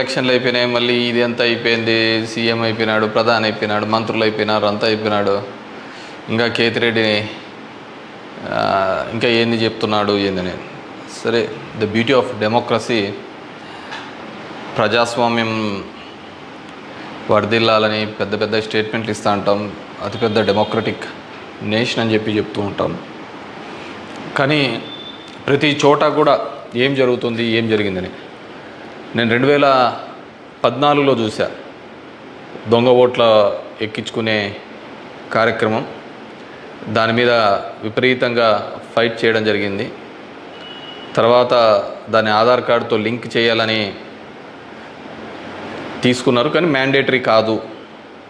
ఎలక్షన్లు అయిపోయినాయి, మళ్ళీ ఇది అంతా అయిపోయింది, సీఎం అయిపోయినాడు, ప్రధాని అయిపోయినాడు, మంత్రులు అయిపోయినారు, అంతా అయిపోయినాడు, ఇంకా కేతిరెడ్డిని ఇంకా ఏంది చెప్తున్నాడు ఏందని. సరే, ద బ్యూటీ ఆఫ్ డెమోక్రసీ, ప్రజాస్వామ్యం వర్ధిల్లాలని పెద్ద పెద్ద స్టేట్మెంట్లు ఇస్తూ ఉంటాం, అతిపెద్ద డెమోక్రటిక్ నేషన్ అని చెప్తూ ఉంటాం. కానీ ప్రతి చోట కూడా ఏం జరుగుతుంది, ఏం జరిగిందని నేను 2014లో చూసా. దొంగ ఓట్ల ఎక్కించుకునే కార్యక్రమం, దాని మీద విపరీతంగా ఫైట్ చేయడం జరిగింది. తర్వాత దాన్ని ఆధార్ కార్డుతో లింక్ చేయాలని తీసుకున్నారు, కానీ మ్యాండేటరీ కాదు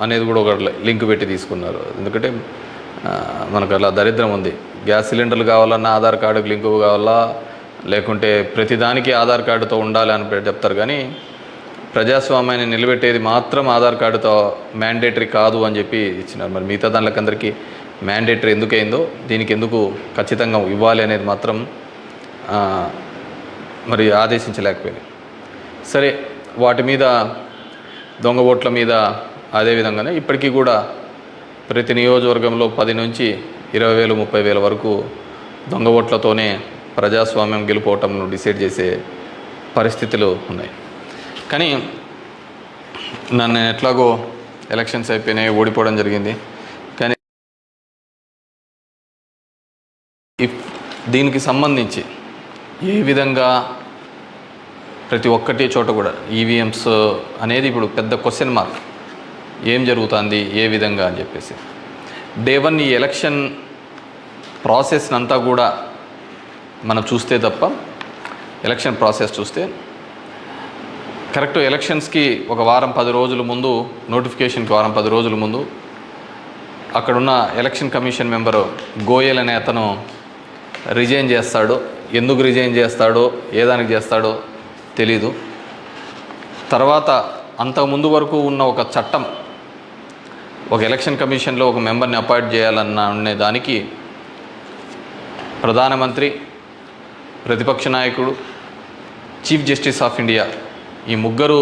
అనేది కూడా ఒక లింక్ పెట్టి తీసుకున్నారు. ఎందుకంటే మనకు అలా దరిద్రం ఉంది. గ్యాస్ సిలిండర్లు కావాలన్నా ఆధార్ కార్డుకి లింకు కావాలా, లేకుంటే ప్రతిదానికి ఆధార్ కార్డుతో ఉండాలి అని చెప్తారు. కానీ ప్రజాస్వామ్యాన్ని నిలబెట్టేది మాత్రం ఆధార్ కార్డుతో మ్యాండేటరీ కాదు అని చెప్పి ఇచ్చినారు. మరి మిగతా దానికందరికీ మ్యాండేటరీ ఎందుకైందో, దీనికి ఎందుకు ఖచ్చితంగా ఇవ్వాలి అనేది మాత్రం మరి ఆదేశించలేకపోయింది. సరే, వాటి మీద, దొంగ ఓట్ల మీద అదేవిధంగానే ఇప్పటికీ కూడా ప్రతి నియోజకవర్గంలో 10 నుంచి 20,000, 30,000 వరకు దొంగ ఓట్లతోనే ప్రజాస్వామ్యం గెలుపోవటంను డిసైడ్ చేసే పరిస్థితులు ఉన్నాయి. కానీ నన్ను ఎట్లాగో ఎలక్షన్స్ అయిపోయినాయి, ఓడిపోవడం జరిగింది. కానీ దీనికి సంబంధించి ఏ విధంగా ప్రతి ఒక్కటి చోట కూడా ఈవీఎంస్ అనేది ఇప్పుడు పెద్ద క్వశ్చన్ మార్క్. ఏం జరుగుతుంది, ఏ విధంగా అని చెప్పేసి డే 1 ఈ ఎలక్షన్ ప్రాసెస్ అంతా కూడా మనం చూస్తే తప్ప, ఎలక్షన్ ప్రాసెస్ చూస్తే కరెక్ట్ ఎలక్షన్స్కి ఒక వారం 10 రోజుల ముందు, నోటిఫికేషన్కి వారం 10 రోజుల ముందు అక్కడున్న ఎలక్షన్ కమిషన్ మెంబరు గోయల్ అనే అతను రిజైన్ చేస్తాడు. ఎందుకు రిజైన్ చేస్తాడో, ఏ దానికి చేస్తాడో తెలీదు. తర్వాత అంతకుముందు వరకు ఉన్న ఒక చట్టం, ఒక ఎలక్షన్ కమిషన్లో ఒక మెంబర్ని అపాయింట్ చేయాలన్న దానికి ప్రధానమంత్రి, ప్రతిపక్ష నాయకుడు, చీఫ్ జస్టిస్ ఆఫ్ ఇండియా ఈ ముగ్గురు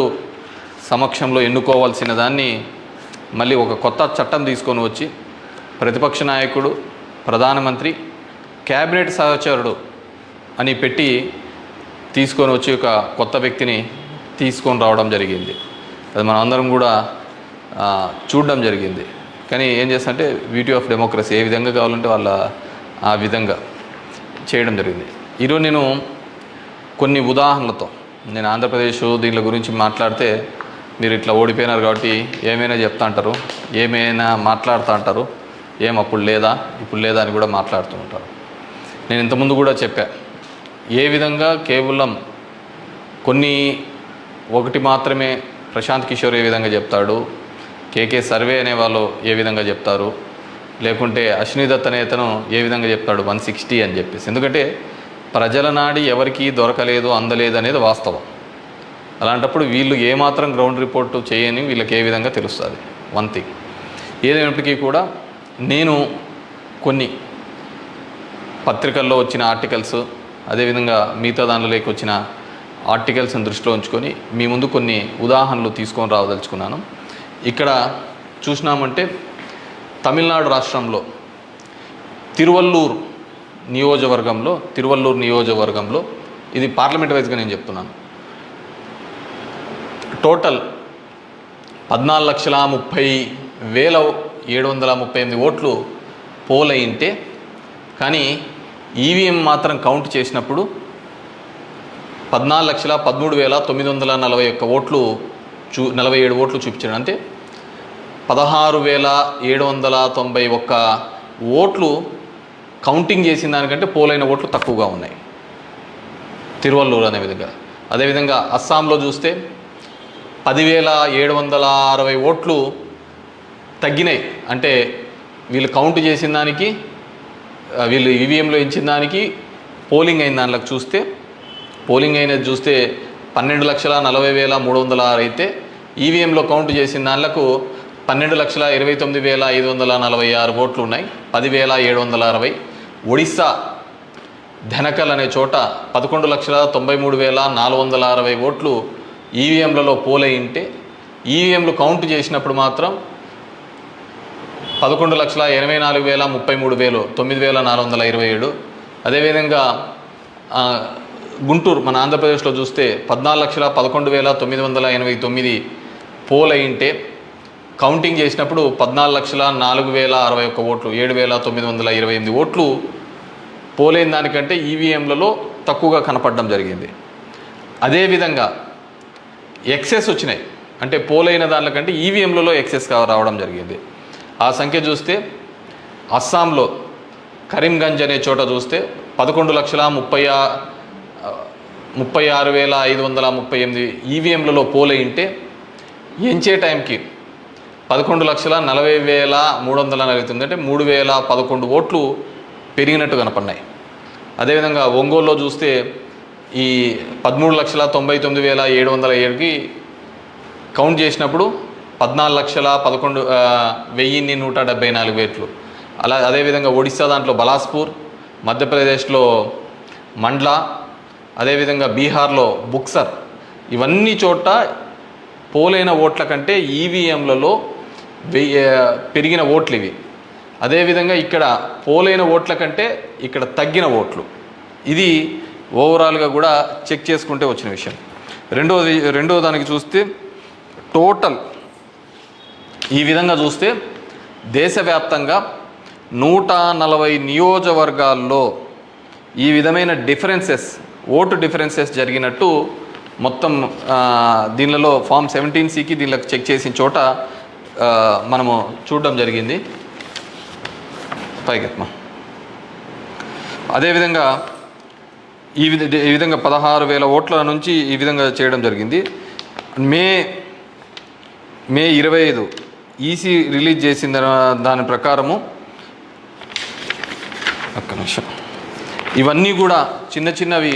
సమక్షంలో ఎన్నుకోవాల్సిన దాన్ని మళ్ళీ ఒక కొత్త చట్టం తీసుకొని వచ్చి ప్రతిపక్ష నాయకుడు, ప్రధానమంత్రి, క్యాబినెట్ సహచరుడు అని పెట్టి తీసుకొని వచ్చి ఒక కొత్త వ్యక్తిని తీసుకొని రావడం జరిగింది. అది మనం అందరం కూడా చూడడం జరిగింది. కానీ ఏం చేస్తారంటే బ్యూటీ ఆఫ్ డెమోక్రసీ, ఏ విధంగా కావాలంటే వాళ్ళ ఆ విధంగా చేయడం జరిగింది. ఈరోజు నేను కొన్ని ఉదాహరణలతో, నేను ఆంధ్రప్రదేశ్ దీని గురించి మాట్లాడితే మీరు ఇట్లా ఓడిపోయినారు కాబట్టి ఏమైనా చెప్తా అంటారు, ఏమైనా మాట్లాడుతూ అంటారు, ఏం అప్పుడు లేదా ఇప్పుడు లేదా అని కూడా మాట్లాడుతూ ఉంటారు. నేను ఇంతకుముందు కూడా చెప్పా, ఏ విధంగా కేవలం ఒకటి మాత్రమే ప్రశాంత్ కిషోర్ ఏ విధంగా చెప్తాడు, కేకే సర్వే అనే వాళ్ళు ఏ విధంగా చెప్తారు, లేకుంటే అశ్విని దత్ అనే అతను ఏ విధంగా చెప్తాడు 160 అని చెప్పేసి. ఎందుకంటే ప్రజల నాడి ఎవరికి దొరకలేదు, అందలేదు అనేది వాస్తవం. అలాంటప్పుడు వీళ్ళు ఏమాత్రం గ్రౌండ్ రిపోర్టు చేయని వీళ్ళకి ఏ విధంగా తెలుస్తుంది. వన్ థింగ్ ఏదైనప్పటికీ కూడా నేను కొన్ని పత్రికల్లో వచ్చిన ఆర్టికల్స్, అదేవిధంగా మిగతా దానిలోకి వచ్చిన ఆర్టికల్స్ని దృష్టిలో ఉంచుకొని మీ ముందు కొన్ని ఉదాహరణలు తీసుకొని రావదలుచుకున్నాను. ఇక్కడ చూసినామంటే తమిళనాడు రాష్ట్రంలో తిరువల్లూరు నియోజకవర్గంలో ఇది పార్లమెంట్ వైజ్గా నేను చెప్తున్నాను, టోటల్ 14,30,738 ఓట్లు పోల్ అయింటే, కానీ ఈవీఎం మాత్రం కౌంట్ చేసినప్పుడు 14,13,941 ఓట్లు 47 ఓట్లు చూపించాడు. అంటే 16,791 ఓట్లు కౌంటింగ్ చేసిన దానికంటే పోలైన ఓట్లు తక్కువగా ఉన్నాయి తిరువల్లూరు అనే విధంగా. అదేవిధంగా అస్సాంలో చూస్తే 10,760 ఓట్లు తగ్గినాయి. అంటే వీళ్ళు కౌంట్ చేసిన దానికి, వీళ్ళు ఈవీఎంలో ఇచ్చిన దానికి పోలింగ్ అయిన దానిలోకి చూస్తే, పోలింగ్ అయినది చూస్తే 12,40,306 అయితే ఈవీఎంలో కౌంట్ చేసిన దానిలకు 12,29,546 ఓట్లు ఉన్నాయి, 10,760. ఒడిస్సా ధెనకల్ అనే చోట 11,93,460 ఓట్లు ఈవీఎంలలో పోలయింటే ఈవీఎంలు కౌంట్ చేసినప్పుడు మాత్రం 11,84,033 9,427. అదేవిధంగా గుంటూరు మన ఆంధ్రప్రదేశ్లో చూస్తే 14,11,989 పోలయింటే కౌంటింగ్ చేసినప్పుడు 14,04,061 ఓట్లు 7,928 ఓట్లు పోలైన దానికంటే ఈవీఎంలలో తక్కువగా కనపడడం జరిగింది. అదేవిధంగా ఎక్సెస్ వచ్చినాయి, అంటే పోలైన దానికంటే ఈవీఎంలలో ఎక్సెస్ రావడం జరిగింది. ఆ సంఖ్య చూస్తే అస్సాంలో కరీంగంజ్ అనే చోట చూస్తే 11,36,538 ఈవీఎంలలో పోలయింటే ఎంచే టైంకి 11,40,349 అంటే 3,011 ఓట్లు పెరిగినట్టు కనపడినాయి. అదేవిధంగా ఒంగోలులో చూస్తే ఈ 13,99,707కి కౌంట్ చేసినప్పుడు 14,11,174 ఓట్లు. అదేవిధంగా ఒడిశా దాంట్లో బలాస్పూర్, మధ్యప్రదేశ్లో మండ్లా, అదేవిధంగా బీహార్లో బుక్సర్, ఇవన్నీ చోట పోలైన ఓట్ల కంటే ఈవీఎంలలో పెరిగిన ఓట్లు ఇవి. అదేవిధంగా ఇక్కడ పోలైన ఓట్ల కంటే ఇక్కడ తగ్గిన ఓట్లు. ఇది ఓవరాల్గా కూడా చెక్ చేసుకుంటే వచ్చిన విషయం. రెండో దానికి చూస్తే టోటల్ ఈ విధంగా చూస్తే దేశవ్యాప్తంగా 140 నియోజకవర్గాల్లో ఈ విధమైన ఓటు డిఫరెన్సెస్ జరిగినట్టు మొత్తం దీనిలో ఫామ్ 17సికి దీనిలో చెక్ చేసిన చోట మనము చూడడం జరిగింది. పైకెత్మ అదేవిధంగా ఈ విధంగా 16,000 ఓట్ల నుంచి ఈ విధంగా చేయడం జరిగింది. మే 25 ఈసీ రిలీజ్ చేసిన దాని ప్రకారము ఒక్క నిమిషం, ఇవన్నీ కూడా చిన్నవి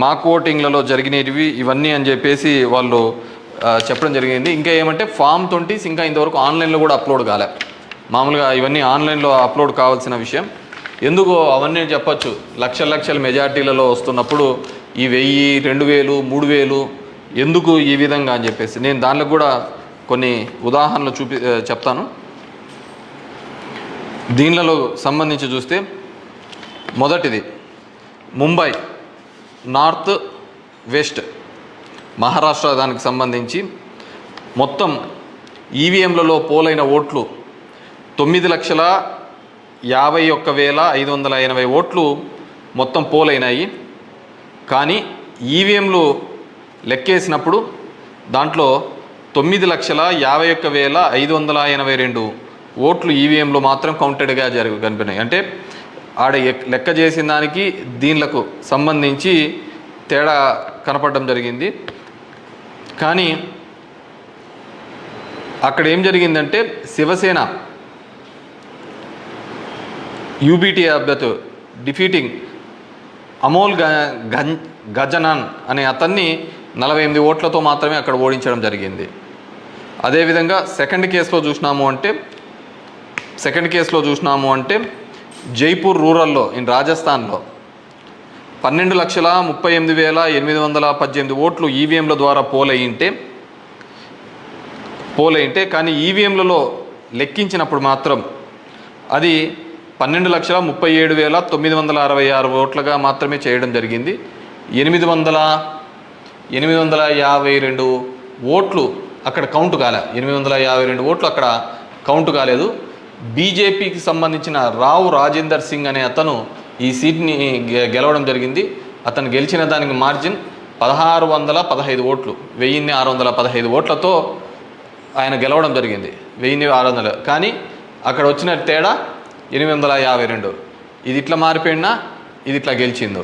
మాక్ ఓటింగ్లలో జరిగినవి ఇవన్నీ అని చెప్పేసి వాళ్ళు చెప్పడం జరిగింది. ఇంకా ఏమంటే ఫామ్ 20 ఇంకా ఇంతవరకు ఆన్లైన్లో కూడా అప్లోడ్ కాలే. మామూలుగా ఇవన్నీ ఆన్లైన్లో అప్లోడ్ కావాల్సిన విషయం. ఎందుకో అవన్నీ చెప్పచ్చు, లక్షల మెజార్టీలలో వస్తున్నప్పుడు ఈ 1000, 2000, 3000 ఎందుకు ఈ విధంగా అని చెప్పేసి నేను దానిలో కూడా కొన్ని ఉదాహరణలు చెప్తాను. దీనిలో సంబంధించి చూస్తే మొదటిది ముంబై నార్త్ వెస్ట్ మహారాష్ట్ర దానికి సంబంధించి మొత్తం ఈవీఎంలలో పోలైన ఓట్లు 9,51,580 ఓట్లు మొత్తం పోలైనాయి. కానీ ఈవీఎంలు లెక్కేసినప్పుడు దాంట్లో 9,51,582 ఓట్లు ఈవీఎంలు మాత్రం కౌంటెడ్గా కనిపినాయి. అంటే ఆడ లెక్క చేసిన దానికి దీనిలకు సంబంధించి తేడా కనపడడం జరిగింది. కానీ అక్కడ ఏం జరిగిందంటే శివసేన యూబీటీ అభ్యర్థి డిఫీటింగ్ అమోల్ గజనన్ అనే అతన్ని 48 ఓట్లతో మాత్రమే అక్కడ ఓడించడం జరిగింది. అదేవిధంగా సెకండ్ కేసులో చూసినాము అంటే జైపూర్ రూరల్లో రాజస్థాన్లో 12,38,818 ఓట్లు ఈవీఎంల ద్వారా పోలయింటే కానీ ఈవీఎంలలో లెక్కించినప్పుడు మాత్రం అది 12,37,966 ఓట్లుగా మాత్రమే చేయడం జరిగింది. 852 ఓట్లు అక్కడ కౌంట్ కాలే. 852 ఓట్లు అక్కడ కౌంట్ కాలేదు. బీజేపీకి సంబంధించిన రావు రాజేందర్ సింగ్ అనే అతను ఈ సీట్ని గెలవడం జరిగింది. అతను గెలిచిన దానికి మార్జిన్ 1,615 ఓట్లు, 1,615 ఓట్లతో ఆయన గెలవడం జరిగింది. 1,600. కానీ అక్కడ వచ్చిన తేడా 852. ఇది ఇట్లా మారిపోయినా ఇది ఇట్లా గెలిచిందో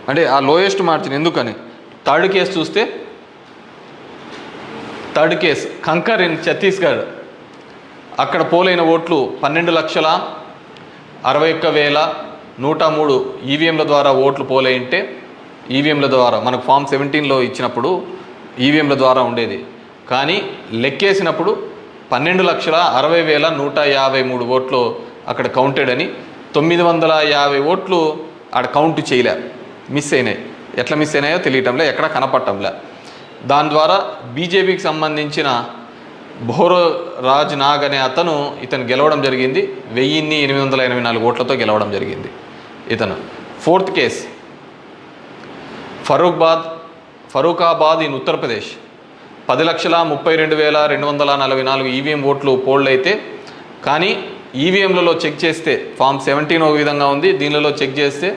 అంటే ఆ లోయెస్ట్ మార్జిన్. ఎందుకని థర్డ్ కేసు చూస్తే కంకర్ ఇన్ ఛత్తీస్గఢ్ అక్కడ పోలైన ఓట్లు 12,61,103 ఈవీఎంల ద్వారా ఓట్లు పోలైంటే ఈవీఎంల ద్వారా మనకు ఫామ్ 17లో ఇచ్చినప్పుడు ఈవీఎంల ద్వారా ఉండేది. కానీ లెక్కేసినప్పుడు 12,60,153 ఓట్లు అక్కడ కౌంటెడ్ అని 950 ఓట్లు ఆడ కౌంట్ చేయలే, మిస్ అయినాయి. ఎట్లా మిస్ అయినాయో తెలియటంలే, ఎక్కడ కనపడటంలే. దాని ద్వారా బీజేపీకి సంబంధించిన భోరో రాజ్ నాగ్ అనే ఇతను గెలవడం జరిగింది. 1884 ఓట్లతో గెలవడం జరిగింది ఇతను. Fourth case Farrukhabad in Uttar Pradesh. 10,32,244 EVM ఓట్లు పోల్డ్ అయితే, కానీ ఈవీఎంలలో చెక్ చేస్తే ఫామ్ 17 ఒక విధంగా ఉంది, దీనిలో చెక్ చేస్తే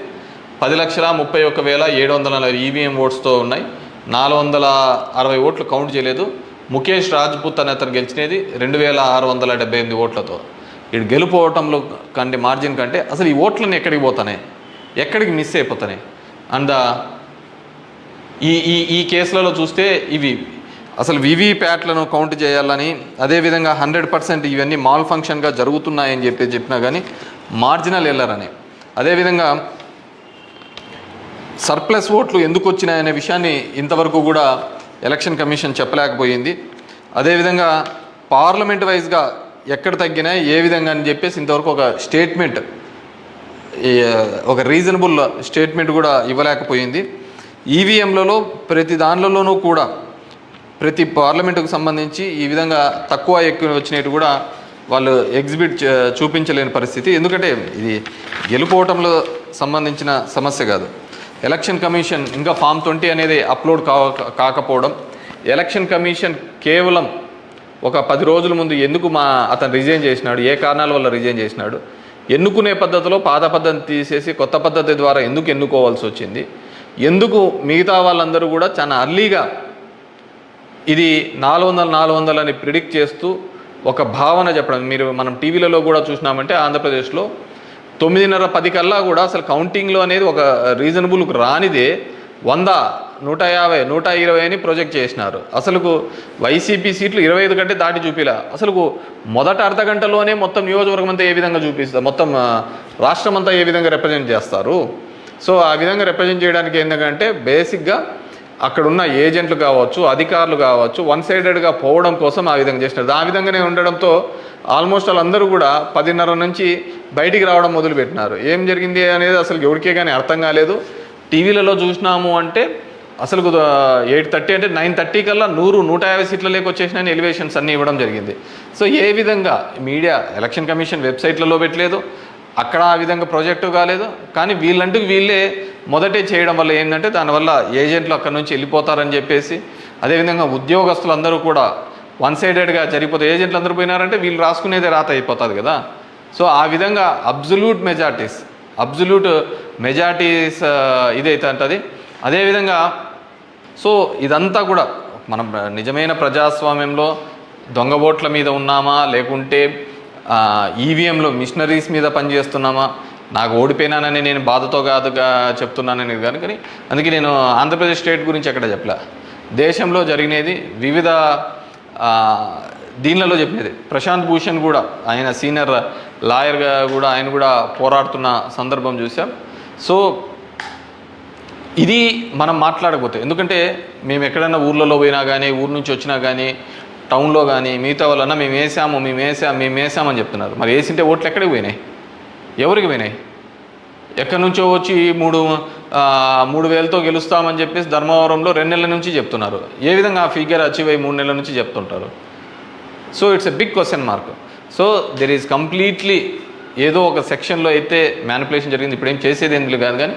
10,31,740 ఈవీఎం ఓట్స్తో ఉన్నాయి. 460 ఓట్లు కౌంట్ చేయలేదు. ముఖేష్ రాజ్పుత్ అనే అతను గెలిచినది 2,678 ఓట్లతో. ఇటు గెలుపోవటంలో కంటే మార్జిన్ కంటే అసలు ఈ ఓట్లన్నీ ఎక్కడికి పోతున్నాయి, ఎక్కడికి మిస్ అయిపోతున్నాయి. అండ్ ఈ కేసులలో చూస్తే ఇవి అసలు వీవీప్యాట్లను కౌంట్ చేయాలని, అదేవిధంగా 100% ఇవన్నీ మాల్ ఫంక్షన్గా జరుగుతున్నాయని చెప్పినా కానీ మార్జినల్ ఎర్రర్ అని, అదేవిధంగా సర్ప్లస్ ఓట్లు ఎందుకు వచ్చినాయనే విషయాన్ని ఇంతవరకు కూడా ఎలక్షన్ కమిషన్ చెప్పలేకపోయింది. అదేవిధంగా పార్లమెంట్ వైజ్గా ఎక్కడ తగ్గినాయి ఏ విధంగా అని చెప్పేసి ఇంతవరకు ఒక స్టేట్మెంట్, ఒక రీజనబుల్ స్టేట్మెంట్ కూడా ఇవ్వలేకపోయింది. ఈవీఎంలలో ప్రతి దానిలోనూ కూడా ప్రతి పార్లమెంటుకు సంబంధించి ఈ విధంగా తక్కువ ఎక్కువ వచ్చినట్టు కూడా వాళ్ళు చూపించలేని పరిస్థితి. ఎందుకంటే ఇది గెలుపోవటంలో సంబంధించిన సమస్య కాదు. ఎలక్షన్ కమిషన్ ఇంకా ఫామ్ 20 అనేది అప్లోడ్ కాకపోవడం, ఎలక్షన్ కమిషన్ కేవలం ఒక 10 రోజుల ముందు ఎందుకు అతను రిజైన్ చేసినాడు, ఏ కారణాల వల్ల రిజైన్ చేసినాడు, ఎన్నుకునే పద్ధతిలో పాత పద్ధతిని తీసేసి కొత్త పద్ధతి ద్వారా ఎందుకు ఎన్నుకోవాల్సి వచ్చింది, ఎందుకు మిగతా వాళ్ళందరూ కూడా చాలా అర్లీగా ఇది 400 అని ప్రిడిక్ట్ చేస్తూ ఒక భావన చెప్పడం. మనం టీవీలలో కూడా చూసినామంటే ఆంధ్రప్రదేశ్లో 9:30-10 కల్లా కూడా అసలు కౌంటింగ్లో అనేది ఒక రీజనబుల్ రానిదే 100, 150, 120 అని ప్రొజెక్ట్ చేసినారు. అసలుకు వైసీపీ సీట్లు 25 కంటే దాటి చూపిలా. అసలుకు మొదట అర్ధ గంటలోనే మొత్తం నియోజకవర్గం అంతా ఏ విధంగా చూపిస్తారు, మొత్తం రాష్ట్రం అంతా ఏ విధంగా రిప్రజెంట్ చేస్తారు. సో ఆ విధంగా రిప్రజెంట్ చేయడానికి ఏంటంటే బేసిక్గా అక్కడున్న ఏజెంట్లు కావచ్చు, అధికారులు కావచ్చు, వన్ సైడెడ్గా పోవడం కోసం ఆ విధంగా చేసినారు. ఆ విధంగానే ఉండడంతో ఆల్మోస్ట్ వాళ్ళందరూ కూడా 10:30 నుంచి బయటికి రావడం మొదలుపెట్టినారు. ఏం జరిగింది అనేది అసలు ఎవరికే కానీ అర్థం కాలేదు. టీవీలలో చూసినాము అంటే అసలు 8:30 అంటే 9:30 కల్లా 100-150 సీట్ల లేక వచ్చేసినాయని ఎలివేషన్స్ అన్నీ ఇవ్వడం జరిగింది. సో ఏ విధంగా మీడియా ఎలక్షన్ కమిషన్ వెబ్సైట్లలో పెట్టలేదు, అక్కడ ఆ విధంగా ప్రాజెక్టు కాలేదు. కానీ వీళ్ళంటూ వీళ్ళే మొదటే చేయడం వల్ల ఏంటంటే దానివల్ల ఏజెంట్లు అక్కడ నుంచి వెళ్ళిపోతారని చెప్పేసి, అదేవిధంగా ఉద్యోగస్తులందరూ కూడా వన్ సైడెడ్గా జరిగిపోతే ఏజెంట్లు అందరూ పోయినారంటే వీళ్ళు రాసుకునేదే రాత అయిపోతుంది కదా. సో ఆ విధంగా అబ్జల్యూట్ మెజారిటీస్ ఇదైతే అంటది. అదేవిధంగా సో ఇదంతా కూడా మనం నిజమైన ప్రజాస్వామ్యంలో దొంగ ఓట్ల మీద ఉన్నామా, లేకుంటే ఈవీఎంలో మిషనరీస్ మీద పనిచేస్తున్నామా, నాకు ఓడిపోయినానని నేను బాధతో కాదుగా చెప్తున్నానని కానీ అందుకే నేను ఆంధ్రప్రదేశ్ స్టేట్ గురించి ఎక్కడ చెప్పలే. దేశంలో జరిగినది వివిధ దీనిలలో చెప్పినది. ప్రశాంత్ భూషణ్ కూడా ఆయన సీనియర్ లాయర్గా కూడా ఆయన కూడా పోరాడుతున్న సందర్భం చూసాం. సో ఇది మనం మాట్లాడకపోతే, ఎందుకంటే మేము ఎక్కడైనా ఊర్లలో పోయినా కానీ, ఊరు నుంచి వచ్చినా కానీ, టౌన్లో కానీ మిగతా వాళ్ళన్నా మేము వేసామని చెప్తున్నారు. మరి వేసింటే ఓట్లు ఎక్కడికి పోయినాయి, ఎవరికి పోయినాయి? ఎక్కడి నుంచో వచ్చి 3,000తో గెలుస్తామని చెప్పేసి ధర్మవరంలో 2 నెలల నుంచి చెప్తున్నారు. ఏ విధంగా ఆ ఫిగర్ అచీవ్ అయ్యి 3 నెలల నుంచి చెప్తుంటారు? So it's a big question mark. So there is completely ఏదో ఒక సెక్షన్లో అయితే మ్యానిపులేషన్ జరిగింది. ఇప్పుడు ఏం చేసేది ఎందుకు కాదు, కానీ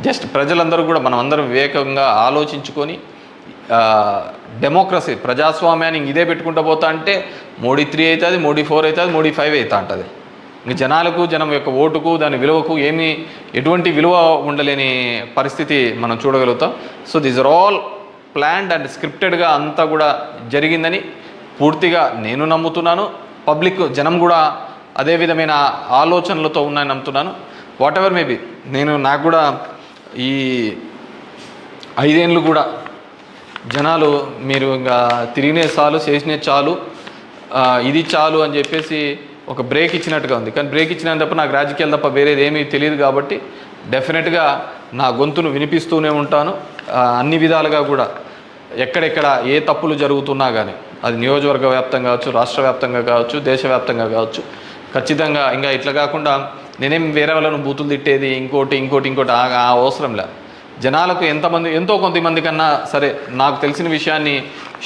జస్ట్ ప్రజలందరూ కూడా మనం అందరం వివేకంగా ఆలోచించుకొని డెమోక్రసీ ప్రజాస్వామ్యాన్ని ఇదే పెట్టుకుంటూ పోతా అంటే మోడీ 3 అవుతుంది, మోడీ 4 అవుతుంది, మోడీ 5 అవుతా ఉంటుంది. ఇంక జనం యొక్క ఓటుకు దాని విలువకు ఎటువంటి విలువ ఉండలేని పరిస్థితి మనం చూడగలుగుతాం. So these are all planned and స్క్రిప్టెడ్గా అంతా కూడా జరిగిందని పూర్తిగా నేను నమ్ముతున్నాను. పబ్లిక్ జనం కూడా అదే విధమైన ఆలోచనలతో ఉన్నాయని నమ్ముతున్నాను. వాట్ ఎవర్ మేబీ నాకు కూడా ఈ 5 ఏళ్ళు కూడా జనాలు మీరు ఇంకా తిరిగినే చాలు, చేసినే చాలు, ఇది చాలు అని చెప్పేసి ఒక బ్రేక్ ఇచ్చినట్టుగా ఉంది. కానీ బ్రేక్ ఇచ్చినంత తప్ప నాకు రాజకీయాలు తప్ప వేరేది ఏమీ తెలియదు. కాబట్టి డెఫినెట్గా నా గొంతును వినిపిస్తూనే ఉంటాను. అన్ని విధాలుగా కూడా ఎక్కడెక్కడ ఏ తప్పులు జరుగుతున్నా కానీ, అది నియోజకవర్గ వ్యాప్తంగా కావచ్చు, రాష్ట్ర వ్యాప్తంగా కావచ్చు, దేశవ్యాప్తంగా కావచ్చు, ఖచ్చితంగా ఇంకా ఇట్లా కాకుండా నేనేం వేరే వాళ్ళను బూతులు తిట్టేది ఇంకోటి ఆ అవసరం లే. జనాలకు ఎంతో కొంతమంది కన్నా సరే నాకు తెలిసిన విషయాన్ని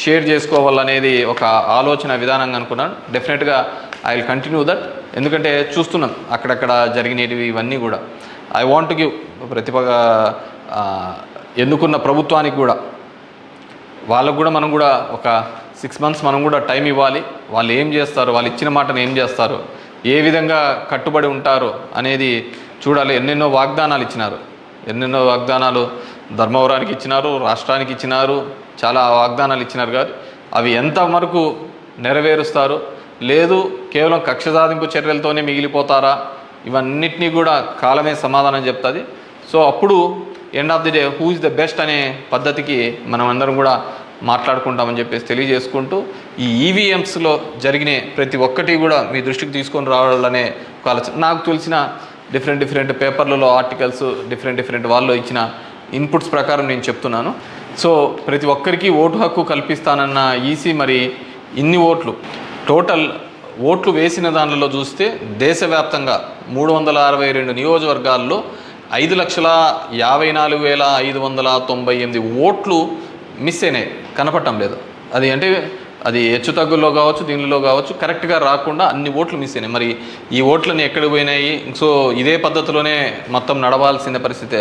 షేర్ చేసుకోవాలనేది ఒక ఆలోచన విధానంగా అనుకున్నాను. డెఫినెట్గా ఐ విల్ కంటిన్యూ దట్. ఎందుకంటే చూస్తున్నాం అక్కడక్కడ జరిగినవి ఇవన్నీ కూడా. ఐ వాంట్ గివ్ ఎన్నుకున్న ప్రభుత్వానికి కూడా వాళ్ళకు కూడా మనం కూడా ఒక 6 months మనం కూడా టైం ఇవ్వాలి. వాళ్ళు ఏం చేస్తారు, వాళ్ళు ఇచ్చిన మాటను ఏం చేస్తారు, ఏ విధంగా కట్టుబడి ఉంటారు అనేది చూడాలి. ఎన్నెన్నో వాగ్దానాలు ధర్మవరానికి ఇచ్చినారు, రాష్ట్రానికి ఇచ్చినారు, చాలా వాగ్దానాలు ఇచ్చినారు. కాదు అవి ఎంతవరకు నెరవేరుస్తారు, లేదు కేవలం కక్ష సాధింపు చర్యలతోనే మిగిలిపోతారా, ఇవన్నిటినీ కూడా కాలమే సమాధానం చెప్తుంది. సో అప్పుడు end of the day who is the best అనే పద్ధతికి మనం అందరం కూడా మాట్లాడుకుంటామని చెప్పేసి తెలియజేసుకుంటూ, ఈ ఈవీఎంస్లో జరిగిన ప్రతి ఒక్కటి కూడా మీ దృష్టికి తీసుకొని రావాలనే ఒక ఆలోచన. నాకు తెలిసిన డిఫరెంట్ పేపర్లలో ఆర్టికల్స్ డిఫరెంట్ వాళ్ళు ఇచ్చిన ఇన్పుట్స్ ప్రకారం నేను చెప్తున్నాను. సో ప్రతి ఒక్కరికి ఓటు హక్కు కల్పిస్తానన్న ఈసీ మరి ఇన్ని టోటల్ ఓట్లు వేసిన దానిలో చూస్తే దేశవ్యాప్తంగా 362 నియోజకవర్గాల్లో 5,54,598 ఓట్లు మిస్ అయినాయి, కనపడటం లేదు. అది హెచ్చు తగ్గుల్లో కావచ్చు, దీనిలో కావచ్చు, కరెక్ట్గా రాకుండా అన్ని ఓట్లు మిస్ అయినాయి. మరి ఈ ఓట్లని ఎక్కడికి పోయినాయి? సో ఇదే పద్ధతిలోనే మొత్తం నడవాల్సిన పరిస్థితే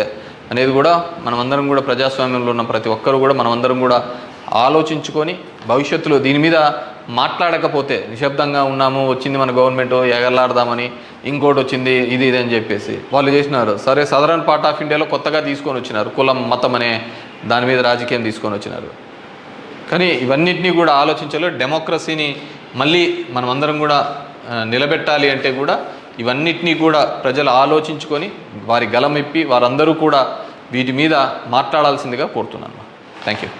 అనేది కూడా మనమందరం కూడా ప్రజాస్వామ్యంలో ఉన్న ప్రతి ఒక్కరు కూడా మనమందరం కూడా ఆలోచించుకొని భవిష్యత్తులో దీని మీద మాట్లాడకపోతే నిశ్శబ్దంగా ఉన్నాము, వచ్చింది మన గవర్నమెంట్ ఎగలాడదామని, ఇంకోటి వచ్చింది ఇది అని చెప్పేసి వాళ్ళు చేసినారు. సరే సదరన్ పార్ట్ ఆఫ్ ఇండియాలో కొత్తగా తీసుకొని వచ్చినారు, కులం మతం అనే దాని మీద రాజకీయం తీసుకొని వచ్చినారు. కానీ ఇవన్నిటినీ కూడా ఆలోచించాలి. డెమోక్రసీని మళ్ళీ మనమందరం కూడా నిలబెట్టాలి అంటే కూడా ఇవన్నిటినీ కూడా ప్రజలు ఆలోచించుకొని వారి గలం ఇప్పి వారందరూ కూడా వీటి మీద మాట్లాడాల్సిందిగా కోరుతున్నాను. Thank you.